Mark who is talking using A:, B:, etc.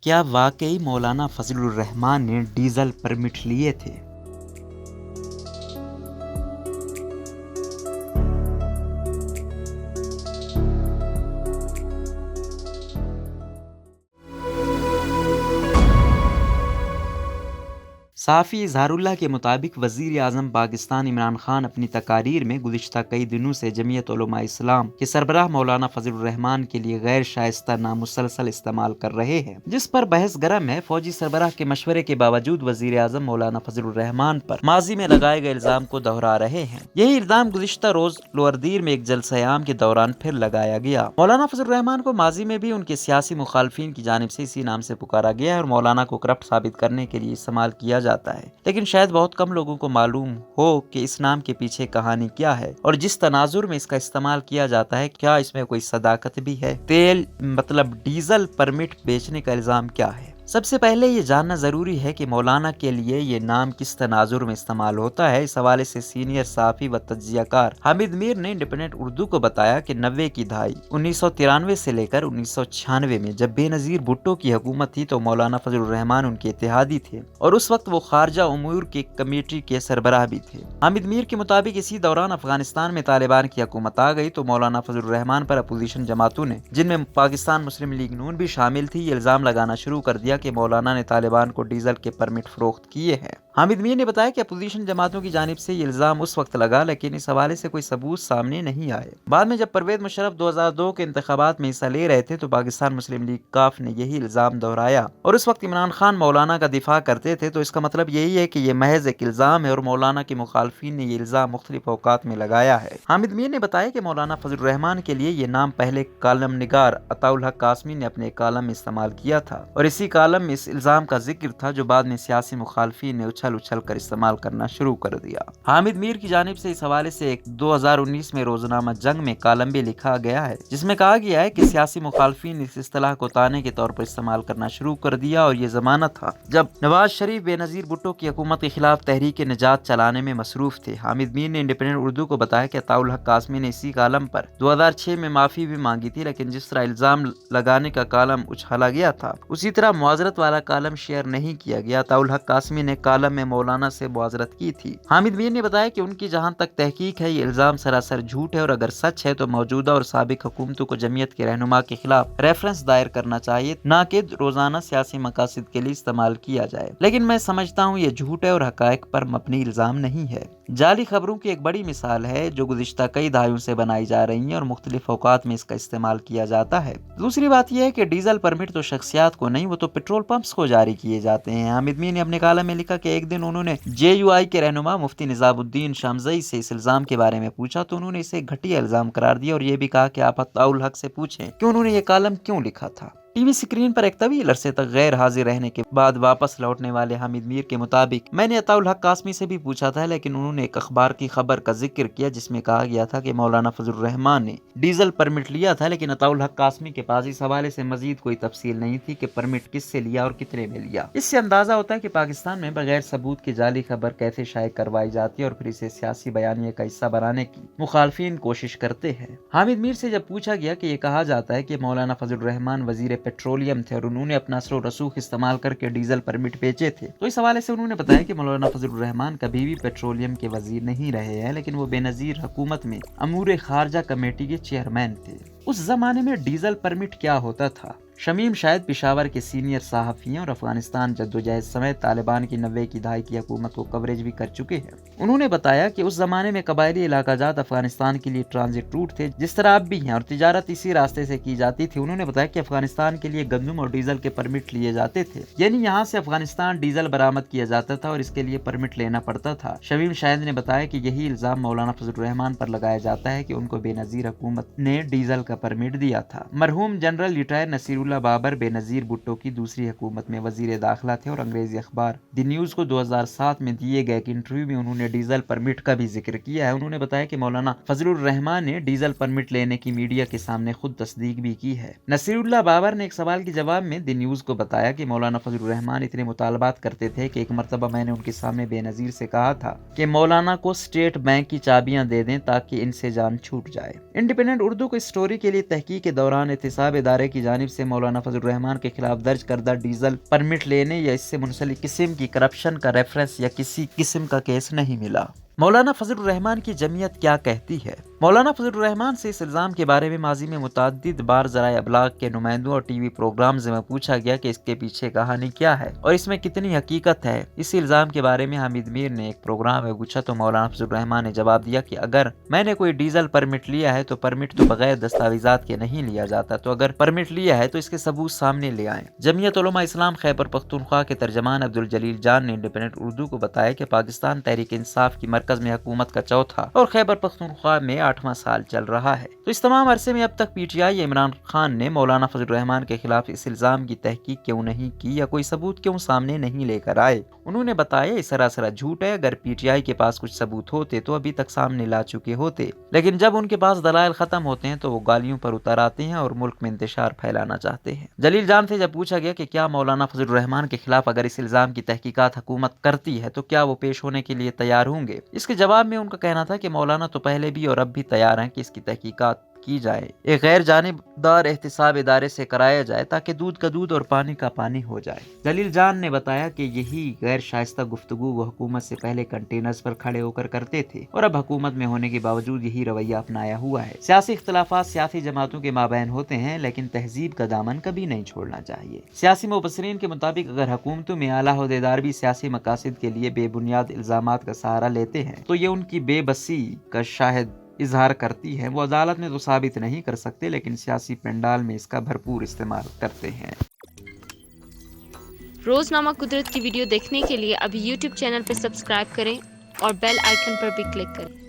A: کیا واقعی مولانا فضل الرحمان نے ڈیزل پرمٹ لیے تھے؟ صحافی اظہار اللہ کے مطابق وزیر اعظم پاکستان عمران خان اپنی تقاریر میں گزشتہ کئی دنوں سے جمعیت علماء اسلام کے سربراہ مولانا فضل الرحمان کے لیے غیر شائستہ نام مسلسل استعمال کر رہے ہیں، جس پر بحث گرم ہے۔ فوجی سربراہ کے مشورے کے باوجود وزیر اعظم مولانا فضل الرحمان پر ماضی میں لگائے گئے الزام کو دہرا رہے ہیں۔ یہی الزام گزشتہ روز لوردیر میں ایک جلسہ عام کے دوران پھر لگایا گیا۔ مولانا فضل الرحمان کو ماضی میں بھی ان کے سیاسی مخالفین کی جانب سے اسی نام سے پکارا گیا ہے اور مولانا کو کرپٹ ثابت کرنے کے لیے استعمال کیا جاتا ہے، لیکن شاید بہت کم لوگوں کو معلوم ہو کہ اس نام کے پیچھے کہانی کیا ہے اور جس تناظر میں اس کا استعمال کیا جاتا ہے کیا اس میں کوئی صداقت بھی ہے۔ تیل مطلب ڈیزل پرمٹ بیچنے کا الزام کیا ہے؟ سب سے پہلے یہ جاننا ضروری ہے کہ مولانا کے لیے یہ نام کس تناظر میں استعمال ہوتا ہے۔ اس حوالے سے سینئر صحافی و تجزیہ کار حامد میر نے انڈیپینڈنٹ اردو کو بتایا کہ 90 کی دہائی 1993 سے لے کر 1996 میں جب بے نظیر بھٹو کی حکومت تھی تو مولانا فضل الرحمان ان کے اتحادی تھے اور اس وقت وہ خارجہ امور کی کمیٹی کے سربراہ بھی تھے۔ حامد میر کے مطابق اسی دوران افغانستان میں طالبان کی حکومت آ گئی تو مولانا فضل الرحمان پر اپوزیشن جماعتوں نے، جن میں پاکستان مسلم لیگ نون بھی شامل تھی، یہ الزام لگانا شروع کر دیا کہ مولانا نے طالبان کو ڈیزل کے پرمٹ فروخت کیے ہیں۔ حامد میر نے بتایا کہ اپوزیشن جماعتوں کی جانب سے یہ الزام اس وقت لگا، لیکن اس حوالے سے کوئی ثبوت سامنے نہیں آئے۔ بعد میں جب پرویز مشرف 2002 کے انتخابات میں حصہ لے رہے تھے تو پاکستان مسلم لیگ کاف نے یہی الزام دہرایا اور اس وقت عمران خان مولانا کا دفاع کرتے تھے، تو اس کا مطلب یہی ہے کہ یہ محض ایک الزام ہے اور مولانا کے مخالفین نے یہ الزام مختلف اوقات میں لگایا ہے۔ حامد میر نے بتایا کہ مولانا فضل الرحمان کے لیے یہ نام پہلے کالم نگار عطاء الحق قاسمی نے اپنے کالم میں استعمال کیا تھا اور اسی کالم میں اس الزام کا ذکر تھا جو بعد میں سیاسی مخالفین نے اچھل کر استعمال کرنا شروع کر دیا۔ حامد میر کی جانب سے اس حوالے سے ایک 2019 میں روزنامہ جنگ میں کالم بھی لکھا گیا ہے جس میں کہا گیا ہے کہ سیاسی مخالفین نے اس اصطلاح کو تانے کے طور پر استعمال کرنا شروع کر دیا اور یہ زمانہ تھا جب نواز شریف بے نظیر بھٹو کی حکومت کے خلاف تحریک نجات چلانے میں مصروف تھے۔ حامد میر نے انڈیپینڈنٹ اردو کو بتایا کہ عطاء الحق قاسمی نے اسی کالم پر 2006 میں معافی بھی مانگی تھی، لیکن جس طرح الزام لگانے کا کالم اچھالا گیا تھا اسی طرح معذرت والا کالم شیئر نہیں کیا گیا۔ عطاء الحق قاسمی نے کالم میں مولانا سے معذرت کی تھی۔ حامد میر نے بتایا کہ ان کی جہاں تک تحقیق ہے یہ الزام سراسر جھوٹ ہے اور اگر سچ ہے تو موجودہ اور سابق حکومتوں کو جمعیت کے رہنما کے خلاف ریفرنس دائر کرنا چاہیے، نہ کہ روزانہ سیاسی مقاصد کے لیے استعمال کیا جائے، لیکن میں سمجھتا ہوں یہ جھوٹ ہے اور حقائق پر مبنی الزام نہیں ہے۔ جعلی خبروں کی ایک بڑی مثال ہے جو گزشتہ کئی دہائیوں سے بنائی جا رہی ہیں اور مختلف اوقات میں اس کا استعمال کیا جاتا ہے۔ دوسری بات یہ ہے کہ ڈیزل پرمٹ تو شخصیات کو نہیں، وہ تو پیٹرول پمپس کو جاری کیے جاتے ہیں۔ حامد میر نے اپنے کالم میں لکھا کہ ایک دن انہوں نے JUI کے رہنما مفتی نظام الدین شامزئی سے اس الزام کے بارے میں پوچھا تو انہوں نے اسے گھٹیا الزام قرار دیا اور یہ بھی کہا کہ آپ عطاء الحق سے پوچھیں کہ انہوں نے یہ کالم کیوں لکھا تھا۔ ٹی وی اسکرین پر ایک طویل عرصے تک غیر حاضر رہنے کے بعد واپس لوٹنے والے حامد میر کے مطابق میں نے عطاء الحق قاسمی سے بھی پوچھا تھا، لیکن انہوں نے ایک اخبار کی خبر کا ذکر کیا جس میں کہا گیا تھا کہ مولانا فضل الرحمان نے ڈیزل پرمٹ لیا تھا، لیکن عطاء الحق قاسمی کے پاس اس حوالے سے مزید کوئی تفصیل نہیں تھی کہ پرمٹ کس سے لیا اور کتنے میں لیا۔ اس سے اندازہ ہوتا ہے کہ پاکستان میں بغیر ثبوت کی جعلی خبر کیسے شائع کروائی جاتی ہے اور پھر اسے سیاسی بیانیے کا حصہ بنانے کی مخالفین کوشش کرتے ہیں۔ حامد میر سے جب پوچھا گیا کہ یہ کہا جاتا ہے کہ مولانا فضل الرحمان وزیر پیٹرولیم تھے اور انہوں نے اپنا اثر و رسوخ استعمال کر کے ڈیزل پرمٹ بیچے تھے، تو اس حوالے سے انہوں نے بتایا کہ مولانا فضل الرحمان کبھی بھی پیٹرولیم کے وزیر نہیں رہے ہیں، لیکن وہ بے نظیر حکومت میں امور خارجہ کمیٹی کے چیئرمین تھے۔ اس زمانے میں ڈیزل پرمٹ کیا ہوتا تھا؟ شمیم شاہد پشاور کے سینئر صحافی ہیں اور افغانستان جدوجہد سمیت طالبان کی 90 کی دہائی کی حکومت کو کوریج بھی کر چکے ہیں۔ انہوں نے بتایا کہ اس زمانے میں قبائلی علاقہ جات افغانستان کے لیے ٹرانزٹ روٹ تھے جس طرح اب بھی ہیں اور تجارت اسی راستے سے کی جاتی تھی۔ انہوں نے بتایا کہ افغانستان کے لیے گندم اور ڈیزل کے پرمٹ لیے جاتے تھے، یعنی یہاں سے افغانستان ڈیزل برآمد کیا جاتا تھا اور اس کے لیے پرمٹ لینا پڑتا تھا۔ شمیم شاہد نے بتایا کہ یہی الزام مولانا فضل الرحمان پر لگایا جاتا ہے کہ ان کو بے نظیر حکومت نے ڈیزل کا پرمٹ دیا تھا۔ مرحوم جنرل ریٹائر نصیر اللہ بابر بے نظیر بھٹو کی دوسری حکومت میں وزیر داخلہ تھے اور انگریزی اخبار دی نیوز کو 2007 میں دیے گئے ایک انٹرویو میں انہوں نے ڈیزل پرمٹ کا بھی ذکر کیا ہے۔ انہوں نے بتایا کہ مولانا فضل الرحمان نے ڈیزل پرمٹ لینے کی میڈیا کے سامنے خود تصدیق بھی کی ہے۔ نصیر اللہ بابر نے ایک سوال کے جواب میں دی نیوز کو بتایا کہ مولانا فضل الرحمان اتنے مطالبات کرتے تھے کہ ایک مرتبہ میں نے ان کے سامنے بے نظیر سے کہا تھا کہ مولانا کو اسٹیٹ بینک کی چابیاں دے دیں تاکہ ان سے جان چھوٹ جائے۔ انڈیپینڈنٹ اردو کو اس سٹوری کے لیے تحقیق کے دوران احتساب ادارے کی جانب سے مولانا فضل الرحمان کے خلاف درج کردہ ڈیزل پرمٹ لینے یا اس سے منسلک قسم کی کرپشن کا ریفرنس یا کسی قسم کا کیس نہیں ملا۔ مولانا فضل الرحمان کی جمعیت کیا کہتی ہے؟ مولانا فضل الرحمان سے اس الزام کے بارے میں ماضی میں متعدد بار ذرائع ابلاغ کے نمائندوں اور ٹی وی پروگرامز میں پوچھا گیا کہ اس کے پیچھے کہانی کیا ہے اور اس میں کتنی حقیقت ہے۔ اس الزام کے بارے میں حمید میر نے ایک پروگرام میں پوچھا تو مولانا فضل الرحمان نے جواب دیا کہ اگر میں نے کوئی ڈیزل پرمٹ لیا ہے تو پرمٹ تو بغیر دستاویزات کے نہیں لیا جاتا، تو اگر پرمٹ لیا ہے تو اس کے ثبوت سامنے لے آئیں۔ جمعیت علماء اسلام خیبر پختونخوا کے ترجمان عبدالجلیل جان نے انڈیپینڈنٹ اردو کو بتایا کہ پاکستان تحریک انصاف کی مرکز میں حکومت کا چوتھا اور خیبر پختونخوا میں 8واں سال چل رہا ہے، تو اس تمام عرصے میں اب تک P T I Imran Khan نے مولانا فضل الرحمان کے خلاف اس الزام کی تحقیق کیوں نہیں کی یا کوئی ثبوت کیوں سامنے نہیں لے کر آئے۔ انہوں نے بتایا یہ سراسر جھوٹ ہے، اگر پی ٹی آئی کے پاس کچھ ثبوت ہوتے تو ابھی تک سامنے لا چکے ہوتے، لیکن جب ان کے پاس دلائل ختم ہوتے ہیں تو وہ گالیوں پر اتر آتے ہیں اور ملک میں انتشار پھیلانا چاہتے ہیں۔ جلیل جان سے جب پوچھا گیا کہ کیا مولانا فضل الرحمان کے خلاف اگر اس الزام کی تحقیقات حکومت کرتی ہے تو کیا وہ پیش ہونے کے لیے تیار ہوں گے، اس کے جواب میں ان کا کہنا تھا کہ مولانا تو پہلے بھی اور اب بھی تیار ہیں کہ اس کی تحقیقات کی جائے، ایک غیر جانبدار احتساب ادارے سے کرایا جائے تاکہ دودھ کا دودھ اور پانی کا پانی ہو جائے۔ جلیل جان نے بتایا کہ یہی غیر شائستہ گفتگو وہ حکومت سے پہلے کنٹینرز پر کھڑے ہو کر کرتے تھے اور اب حکومت میں ہونے کے باوجود یہی رویہ اپنایا ہوا ہے۔ سیاسی اختلافات سیاسی جماعتوں کے مابین ہوتے ہیں لیکن تہذیب کا دامن کبھی نہیں چھوڑنا چاہیے۔ سیاسی مبصرین کے مطابق اگر حکومتوں میں اعلیٰ عہدیدار بھی سیاسی مقاصد کے لیے بے بنیاد الزامات کا سہارا لیتے ہیں تو یہ ان کی بے بسی کا شاہد اظہار کرتی ہے۔ وہ عدالت میں تو ثابت نہیں کر سکتے لیکن سیاسی پنڈال میں اس کا بھرپور استعمال کرتے ہیں۔
B: روزنامہ قدرت کی ویڈیو دیکھنے کے لیے ابھی یوٹیوب چینل پر سبسکرائب کریں اور بیل آئیکن پر بھی کلک کریں۔